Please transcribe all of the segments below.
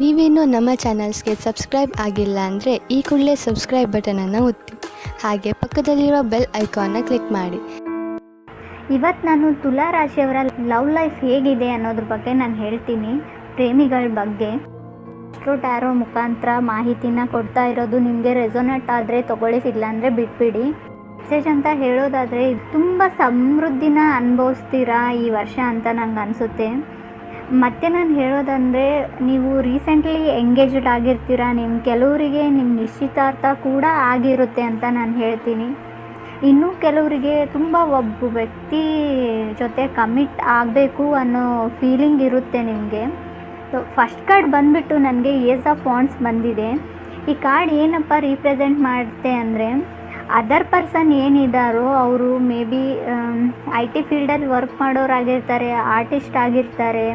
ನೀವಿನ್ನೂ ನಮ್ಮ ಚಾನಲ್ಸ್ಗೆ ಸಬ್ಸ್ಕ್ರೈಬ್ ಆಗಿಲ್ಲ ಅಂದರೆ ಈ ಕೂಡಲೇ ಸಬ್ಸ್ಕ್ರೈಬ್ ಬಟನನ್ನು ಒತ್ತಿ, ಹಾಗೆ ಪಕ್ಕದಲ್ಲಿರುವ ಬೆಲ್ ಐಕಾನ್ನ ಕ್ಲಿಕ್ ಮಾಡಿ. ಇವತ್ತು ನಾನು ತುಲಾ ರಾಶಿಯವರ ಲವ್ ಲೈಫ್ ಹೇಗಿದೆ ಅನ್ನೋದ್ರ ಬಗ್ಗೆ ನಾನು ಹೇಳ್ತೀನಿ. ಪ್ರೇಮಿಗಳ ಬಗ್ಗೆ ಟ್ಯಾರೋ ಮುಖಾಂತರ ಮಾಹಿತಿನ ಕೊಡ್ತಾ ಇರೋದು. ನಿಮಗೆ ರೆಸೊನೇಟ್ ಆದರೆ ತೊಗೊಳ್ಳಿ, ಇಲ್ಲಾಂದರೆ ಬಿಟ್ಬಿಡಿ. ಮೆಸೇಜ್ ಅಂತ ಹೇಳೋದಾದರೆ ತುಂಬ ಸಮೃದ್ಧಿನ ಅನುಭವಿಸ್ತೀರಾ ಈ ವರ್ಷ ಅಂತ ನಂಗೆ ಅನಿಸುತ್ತೆ. ಮತ್ತು ನಾನು ಹೇಳೋದಂದರೆ, ನೀವು ರೀಸೆಂಟ್ಲಿ ಎಂಗೇಜ್ಡ್ ಆಗಿರ್ತೀರ, ಕೆಲವರಿಗೆ ನಿಮ್ಮ ನಿಶ್ಚಿತಾರ್ಥ ಕೂಡ ಆಗಿರುತ್ತೆ ಅಂತ ನಾನು ಹೇಳ್ತೀನಿ. ಇನ್ನೂ ಕೆಲವರಿಗೆ ತುಂಬ ಒಬ್ಬ ವ್ಯಕ್ತಿ ಜೊತೆ ಕಮಿಟ್ ಆಗಬೇಕು ಅನ್ನೋ ಫೀಲಿಂಗ್ ಇರುತ್ತೆ ನಿಮಗೆ. ಫಸ್ಟ್ ಕಾರ್ಡ್ ಬಂದುಬಿಟ್ಟು ನನಗೆ ಏಸ್ ಆಫ್ ವಾಂಡ್ಸ್ ಬಂದಿದೆ. ಈ ಕಾರ್ಡ್ ಏನಪ್ಪ ರೀಪ್ರೆಸೆಂಟ್ ಮಾಡುತ್ತೆ ಅಂದರೆ, ಅದರ್ ಪರ್ಸನ್ ಏನಿದ್ದಾರೋ ಅವರು ಮೇ ಬಿ IT ಫೀಲ್ಡಲ್ಲಿ ವರ್ಕ್ ಮಾಡೋರಾಗಿರ್ತಾರೆ, ಆರ್ಟಿಸ್ಟ್ ಆಗಿರ್ತಾರೆ.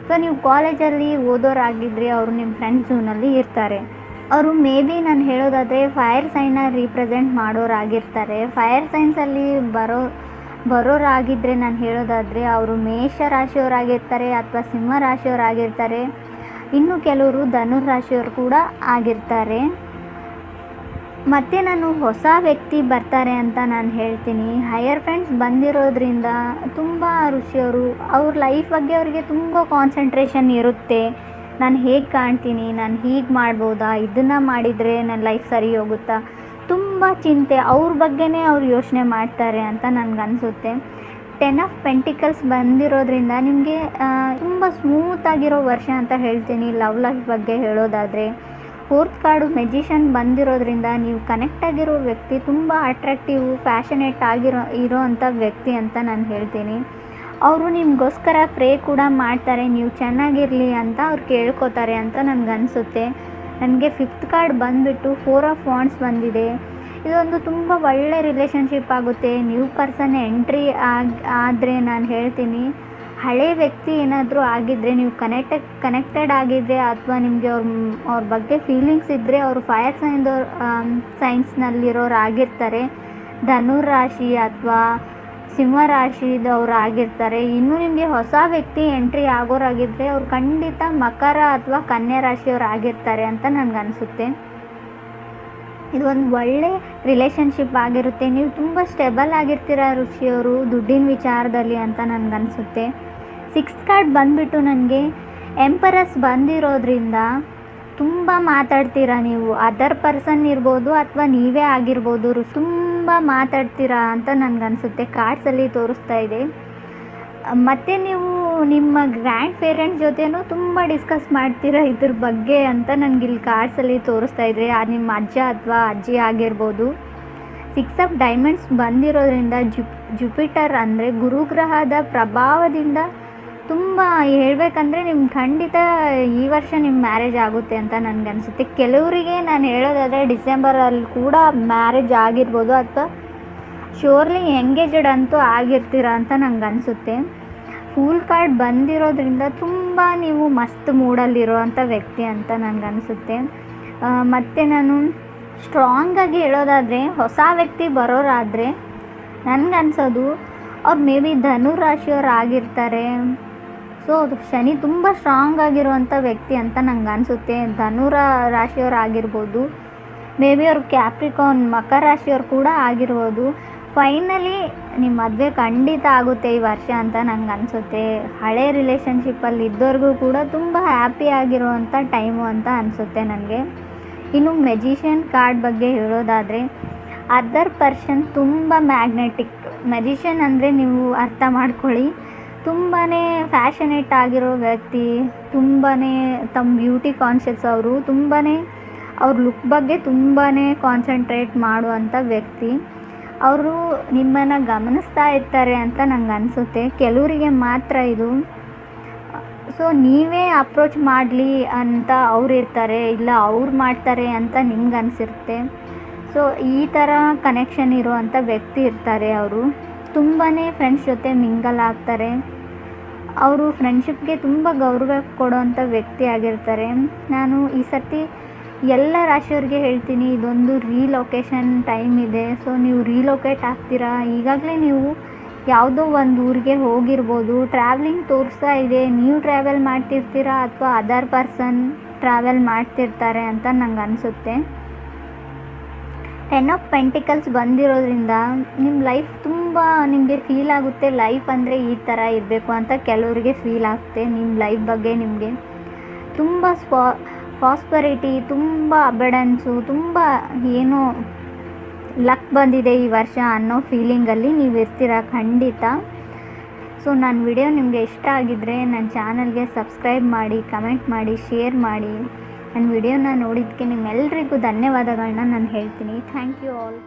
ಸೊ ನೀವು ಕಾಲೇಜಲ್ಲಿ ಓದೋರಾಗಿದ್ದರೆ ಅವರು ನಿಮ್ಮ ಫ್ರೆಂಡ್ ಝೋನಲ್ಲಿ ಇರ್ತಾರೆ. ಅವರು ಮೇ ಬಿ ನಾನು ಹೇಳೋದಾದರೆ ಫೈರ್ ಸೈನ್ನ ರೀಪ್ರೆಸೆಂಟ್ ಮಾಡೋರಾಗಿರ್ತಾರೆ. ಫೈರ್ ಸೈನ್ಸಲ್ಲಿ ಬರೋರಾಗಿದ್ದರೆ ನಾನು ಹೇಳೋದಾದರೆ ಅವರು ಮೇಷ ರಾಶಿಯವರಾಗಿರ್ತಾರೆ ಅಥವಾ ಸಿಂಹ ರಾಶಿಯವರಾಗಿರ್ತಾರೆ. ಇನ್ನು ಕೆಲವರು ಧನುರ್ ರಾಶಿಯವರು ಕೂಡ ಆಗಿರ್ತಾರೆ. ಮತ್ತು ನಾನು ಹೊಸ ವ್ಯಕ್ತಿ ಬರ್ತಾರೆ ಅಂತ ನಾನು ಹೇಳ್ತೀನಿ. ಹೈಯರ್ ಫ್ರೆಂಡ್ಸ್ ಬಂದಿರೋದ್ರಿಂದ ತುಂಬ ಋಷಿಯವರು ಅವ್ರ ಲೈಫ್ ಬಗ್ಗೆ ಅವರಿಗೆ ತುಂಬ ಕಾನ್ಸಂಟ್ರೇಷನ್ ಇರುತ್ತೆ. ನಾನು ಹೇಗೆ ಕಾಣ್ತೀನಿ, ನಾನು ಹೀಗೆ ಮಾಡ್ಬೋದಾ, ಇದನ್ನು ಮಾಡಿದರೆ ನನ್ನ ಲೈಫ್ ಸರಿ ಹೋಗುತ್ತಾ, ತುಂಬ ಚಿಂತೆ ಅವ್ರ ಬಗ್ಗೆನೇ ಅವ್ರು ಯೋಚನೆ ಮಾಡ್ತಾರೆ ಅಂತ ನನಗನ್ಸುತ್ತೆ. 10 ಆಫ್ ಪೆಂಟಿಕಲ್ಸ್ ಬಂದಿರೋದ್ರಿಂದ ನಿಮಗೆ ತುಂಬ ಸ್ಮೂತಾಗಿರೋ ವರ್ಷ ಅಂತ ಹೇಳ್ತೀನಿ ಲವ್ ಲೈಫ್ ಬಗ್ಗೆ ಹೇಳೋದಾದರೆ. 4th ಕಾರ್ಡು ಮೆಜಿಷಿಯನ್ ಬಂದಿರೋದ್ರಿಂದ ನೀವು ಕನೆಕ್ಟ್ ಆಗಿರೋ ವ್ಯಕ್ತಿ ತುಂಬ ಅಟ್ರಾಕ್ಟಿವ್, ಫ್ಯಾಷನೇಟ್ ಇರೋ ಅಂಥ ವ್ಯಕ್ತಿ ಅಂತ ನಾನು ಹೇಳ್ತೀನಿ. ಅವರು ನಿಮಗೋಸ್ಕರ ಪ್ರೇ ಕೂಡ ಮಾಡ್ತಾರೆ, ನೀವು ಚೆನ್ನಾಗಿರಲಿ ಅಂತ ಅವ್ರು ಕೇಳ್ಕೊತಾರೆ ಅಂತ ನನಗನ್ಸುತ್ತೆ. ನನಗೆ 5th ಕಾರ್ಡ್ ಬಂದುಬಿಟ್ಟು 4 ಆಫ್ ವಾಂಡ್ಸ್ ಬಂದಿದೆ. ಇದೊಂದು ತುಂಬ ಒಳ್ಳೆ ರಿಲೇಷನ್ಶಿಪ್ ಆಗುತ್ತೆ. ನ್ಯೂ ಪರ್ಸನ್ ಎಂಟ್ರಿ ಆದರೆ ನಾನು ಹೇಳ್ತೀನಿ, ಹಳೆ ವ್ಯಕ್ತಿ ಏನಾದರೂ ಆಗಿದ್ದರೆ, ನೀವು ಕನೆಕ್ಟೆಡ್ ಆಗಿದ್ದರೆ ಅಥವಾ ನಿಮಗೆ ಅವ್ರ ಬಗ್ಗೆ ಫೀಲಿಂಗ್ಸ್ ಇದ್ದರೆ, ಅವರು ಫೈರ್ ಸೈನ್ಸ್ನಲ್ಲಿರೋರು ಆಗಿರ್ತಾರೆ. ಧನುರ್ ರಾಶಿ ಅಥವಾ ಸಿಂಹ ರಾಶಿದವ್ರು ಆಗಿರ್ತಾರೆ. ಇನ್ನು ನಿಮಗೆ ಹೊಸ ವ್ಯಕ್ತಿ ಎಂಟ್ರಿ ಆಗೋರಾಗಿದ್ದರೆ ಅವ್ರು ಖಂಡಿತ ಮಕರ ಅಥವಾ ಕನ್ಯಾ ರಾಶಿಯವ್ರು ಆಗಿರ್ತಾರೆ ಅಂತ ನನಗನ್ಸುತ್ತೆ. ಇದು ಒಂದು ಒಳ್ಳೆ ರಿಲೇಷನ್ಶಿಪ್ ಆಗಿರುತ್ತೆ. ನೀವು ತುಂಬ ಸ್ಟೇಬಲ್ ಆಗಿರ್ತೀರ ಋಷಿಯವರು ದುಡ್ಡಿನ ವಿಚಾರದಲ್ಲಿ ಅಂತ ನನಗನ್ಸುತ್ತೆ. 6th ಕಾರ್ಡ್ ಬಂದುಬಿಟ್ಟು ನನಗೆ ಎಂಪರಸ್ ಬಂದಿರೋದ್ರಿಂದ ತುಂಬ ಮಾತಾಡ್ತೀರಾ ನೀವು. ಅದರ್ ಪರ್ಸನ್ ಇರ್ಬೋದು ಅಥವಾ ನೀವೇ ಆಗಿರ್ಬೋದು, ತುಂಬ ಮಾತಾಡ್ತೀರಾ ಅಂತ ನನಗನ್ಸುತ್ತೆ. ಕಾರ್ಡ್ಸಲ್ಲಿ ತೋರಿಸ್ತಾ ಇದೆ. ಮತ್ತು ನೀವು ನಿಮ್ಮ ಗ್ರ್ಯಾಂಡ್ ಪೇರೆಂಟ್ಸ್ ಜೊತೆನೂ ತುಂಬ ಡಿಸ್ಕಸ್ ಮಾಡ್ತೀರಾ ಇದ್ರ ಬಗ್ಗೆ ಅಂತ ನನಗಿಲ್ಲಿ ಕಾರ್ಡ್ಸಲ್ಲಿ ತೋರಿಸ್ತಾ ಇದೆ. ನಿಮ್ಮ ಅಜ್ಜ ಅಥವಾ ಅಜ್ಜಿ ಆಗಿರ್ಬೋದು. 6 ಆಫ್ ಡೈಮಂಡ್ಸ್ ಬಂದಿರೋದ್ರಿಂದ ಜುಪಿಟರ್ ಅಂದರೆ ಗುರುಗ್ರಹದ ಪ್ರಭಾವದಿಂದ ತುಂಬ ಹೇಳಬೇಕಂದ್ರೆ ನಿಮ್ಗೆ ಖಂಡಿತ ಈ ವರ್ಷ ನಿಮ್ಮ ಮ್ಯಾರೇಜ್ ಆಗುತ್ತೆ ಅಂತ ನನಗನ್ಸುತ್ತೆ. ಕೆಲವರಿಗೆ ನಾನು ಹೇಳೋದಾದರೆ ಡಿಸೆಂಬರಲ್ಲಿ ಕೂಡ ಮ್ಯಾರೇಜ್ ಆಗಿರ್ಬೋದು ಅಥವಾ ಶ್ಯೂರ್ಲಿ ಎಂಗೇಜ್ಡ್ ಅಂತೂ ಆಗಿರ್ತೀರ ಅಂತ ನಂಗೆ ಅನಿಸುತ್ತೆ. ಫೂಲ್ ಕಾರ್ಡ್ ಬಂದಿರೋದ್ರಿಂದ ತುಂಬ ನೀವು ಮಸ್ತ್ ಮೂಡಲ್ಲಿರೋ ಅಂಥ ವ್ಯಕ್ತಿ ಅಂತ ನನಗನ್ಸುತ್ತೆ. ಮತ್ತು ನಾನು ಸ್ಟ್ರಾಂಗಾಗಿ ಹೇಳೋದಾದರೆ, ಹೊಸ ವ್ಯಕ್ತಿ ಬರೋರಾದರೆ ನನಗನ್ಸೋದು ಅವ್ರು ಮೇ ಬಿ ಧನುರ್ ರಾಶಿಯವ್ರು ಆಗಿರ್ತಾರೆ. ಸೊ ಶನಿ ತುಂಬ ಸ್ಟ್ರಾಂಗ್ ಆಗಿರುವಂಥ ವ್ಯಕ್ತಿ ಅಂತ ನಂಗೆ ಅನಿಸುತ್ತೆ. ಧನುರ ರಾಶಿಯವ್ರು ಆಗಿರ್ಬೋದು, ಮೇ ಬಿ ಅವ್ರು ಕ್ಯಾಪ್ರಿಕಾನ್ ಮಕರ ರಾಶಿಯವ್ರು ಕೂಡ ಆಗಿರ್ಬೋದು. ಫೈನಲಿ ನಿಮ್ಮ ಮದುವೆ ಖಂಡಿತ ಆಗುತ್ತೆ ಈ ವರ್ಷ ಅಂತ ನಂಗೆ ಅನಿಸುತ್ತೆ. ಹಳೆ ರಿಲೇಷನ್ಶಿಪ್ಪಲ್ಲಿ ಇದ್ದವ್ರಿಗೂ ಕೂಡ ತುಂಬ ಹ್ಯಾಪಿ ಆಗಿರುವಂಥ ಟೈಮು ಅಂತ ಅನಿಸುತ್ತೆ ನನಗೆ. ಇನ್ನು ಮೆಜಿಷಿಯನ್ ಕಾರ್ಡ್ ಬಗ್ಗೆ ಹೇಳೋದಾದರೆ, ಅದರ್ ಪರ್ಸನ್ ತುಂಬ ಮ್ಯಾಗ್ನೆಟಿಕ್. ಮೆಜಿಷಿಯನ್ ಅಂದರೆ ನೀವು ಅರ್ಥ ಮಾಡ್ಕೊಳ್ಳಿ, ತುಂಬಾ ಫ್ಯಾಷನೇಟ್ ಆಗಿರೋ ವ್ಯಕ್ತಿ, ತುಂಬಾ ತಮ್ಮ ಬ್ಯೂಟಿ ಕಾನ್ಷಿಯಸ್ ಅವರು, ತುಂಬಾ ಅವ್ರ ಲುಕ್ ಬಗ್ಗೆ ತುಂಬಾ ಕಾನ್ಸಂಟ್ರೇಟ್ ಮಾಡುವಂಥ ವ್ಯಕ್ತಿ. ಅವರು ನಿಮ್ಮನ್ನು ಗಮನಿಸ್ತಾ ಇರ್ತಾರೆ ಅಂತ ನಂಗೆ ಅನಿಸುತ್ತೆ. ಕೆಲವರಿಗೆ ಮಾತ್ರ ಇದು. ಸೊ ನೀವೇ ಅಪ್ರೋಚ್ ಮಾಡಲಿ ಅಂತ ಅವ್ರು ಇರ್ತಾರೆ, ಇಲ್ಲ ಅವ್ರು ಮಾಡ್ತಾರೆ ಅಂತ ನಿಮ್ಗೆ ಅನಿಸಿರುತ್ತೆ. ಸೊ ಈ ಥರ ಕನೆಕ್ಷನ್ ಇರುವಂಥ ವ್ಯಕ್ತಿ ಇರ್ತಾರೆ. ಅವರು ತುಂಬಾ ಫ್ರೆಂಡ್ಸ್ ಜೊತೆ ಮಿಂಗಲ್ ಆಗ್ತಾರೆ. ಅವರು ಫ್ರೆಂಡ್ಶಿಪ್ಗೆ ತುಂಬ ಗೌರವ ಕೊಡೋವಂಥ ವ್ಯಕ್ತಿ ಆಗಿರ್ತಾರೆ. ನಾನು ಈ ಸರ್ತಿ ಎಲ್ಲ ರಾಶಿಯವ್ರಿಗೆ ಹೇಳ್ತೀನಿ, ಇದೊಂದು ರೀಲೊಕೇಶನ್ ಟೈಮ್ ಇದೆ. ಸೊ ನೀವು ರೀಲೊಕೇಟ್ ಆಗ್ತೀರಾ. ಈಗಾಗಲೇ ನೀವು ಯಾವುದೋ ಒಂದು ಊರಿಗೆ ಹೋಗಿರ್ಬೋದು, ಟ್ರಾವೆಲಿಂಗ್ ತೋರಿಸ್ತಾ ಇದೆ, ನೀವು ಟ್ರಾವೆಲ್ ಮಾಡ್ತಿರ್ತೀರಾ ಅಥವಾ ಅದರ್ ಪರ್ಸನ್ ಟ್ರಾವೆಲ್ ಮಾಡ್ತಿರ್ತಾರೆ ಅಂತ ನಂಗೆ ಅನಿಸುತ್ತೆ. 10 ಆಫ್ ಪೆಂಟಿಕಲ್ಸ್ ಬಂದಿರೋದ್ರಿಂದ ನಿಮ್ಮ ಲೈಫ್ ತುಂಬ ನಿಮಗೆ ಫೀಲ್ ಆಗುತ್ತೆ, ಲೈಫ್ ಅಂದರೆ ಈ ಥರ ಇರಬೇಕು ಅಂತ ಕೆಲವರಿಗೆ ಫೀಲ್ ಆಗುತ್ತೆ. ನಿಮ್ಮ ಲೈಫ್ ಬಗ್ಗೆ ನಿಮಗೆ ತುಂಬ ಪ್ರಾಸ್ಪರಿಟಿ, ತುಂಬ ಅಬೆಡೆನ್ಸು, ತುಂಬ ಏನೋ ಲಕ್ ಬಂದಿದೆ ಈ ವರ್ಷ ಅನ್ನೋ ಫೀಲಿಂಗಲ್ಲಿ ನೀವು ಇರ್ತೀರ ಖಂಡಿತ. ಸೊ ನನ್ನ ವಿಡಿಯೋ ನಿಮಗೆ ಇಷ್ಟ ಆಗಿದ್ದರೆ ನನ್ನ ಚಾನಲ್ಗೆ ಸಬ್ಸ್ಕ್ರೈಬ್ ಮಾಡಿ, ಕಮೆಂಟ್ ಮಾಡಿ, ಶೇರ್ ಮಾಡಿ. ನನ್ನ ವಿಡಿಯೋನ ನೋಡಿದ್ದಕ್ಕೆ ನಿಮ್ಮೆಲ್ಲರಿಗೂ ಧನ್ಯವಾದಗಳನ್ನ ನಾನು ಹೇಳ್ತೀನಿ. Thank you all.